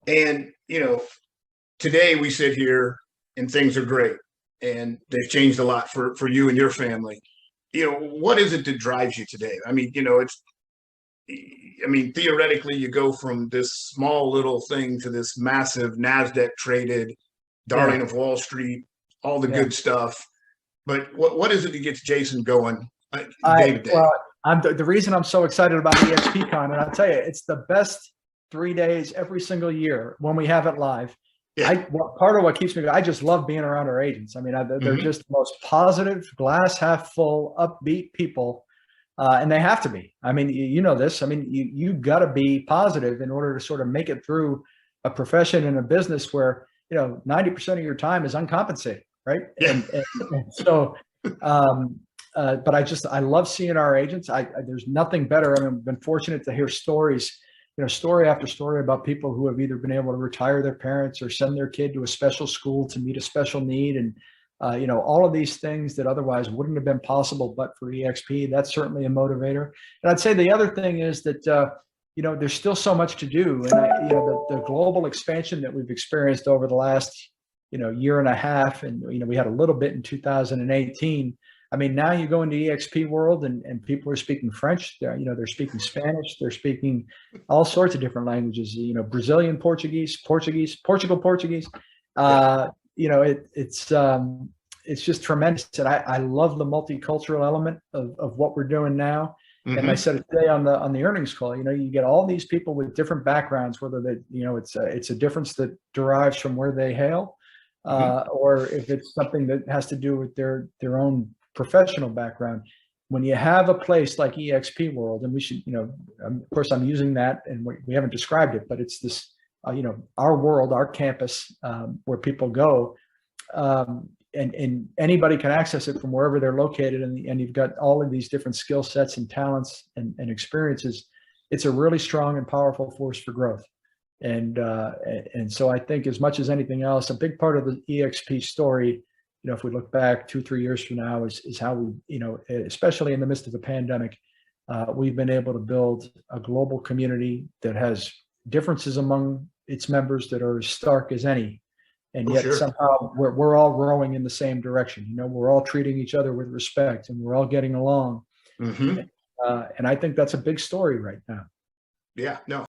And, today we sit here and things are great and they've changed a lot for you and your family. What is it that drives you today? Theoretically, you go from this small little thing to this massive NASDAQ traded darling Yeah. of Wall Street, all the Yeah. good stuff. But what is it that gets Jason going day to day? Well, the reason I'm so excited about EXPCon, and I'll tell you, it's the best 3 days every single year when we have it live. Yeah. Part of what keeps me going, I just love being around our agents. I mean, they're just the most positive, glass half full, upbeat people. And they have to be. I mean, you know this. I mean, you got to be positive in order to sort of make it through a profession and a business where 90% of your time is uncompensated, right? Yeah. And so, but I love seeing our agents. There's nothing better. I mean, I've been fortunate to hear stories, story after story about people who have either been able to retire their parents or send their kid to a special school to meet a special need, and all of these things that otherwise wouldn't have been possible but for EXP. That's certainly a motivator. And I'd say the other thing is that there's still so much to do, and the global expansion that we've experienced over the last year and a half, and we had a little bit in 2018. I mean, now you go into EXP world and people are speaking French. They're speaking Spanish. They're speaking all sorts of different languages. Brazilian Portuguese, Portugal Portuguese. It's just tremendous. And I love the multicultural element of what we're doing now. And I said it today on the earnings call. You get all these people with different backgrounds, whether it's a difference that derives from where they hail, or if it's something that has to do with their own professional background. When you have a place like EXP World, and we should, of course, I'm using that, and we haven't described it, but it's this, our world, our campus, where people go, and anybody can access it from wherever they're located, and you've got all of these different skill sets and talents and experiences. It's a really strong and powerful force for growth. And so I think, as much as anything else, a big part of the EXP story, if we look back 2-3 years from now, is how we, especially in the midst of a pandemic, we've been able to build a global community that has differences among its members that are as stark as any. And yet somehow we're all rowing in the same direction. We're all treating each other with respect, and we're all getting along. And I think that's a big story right now. Yeah, no,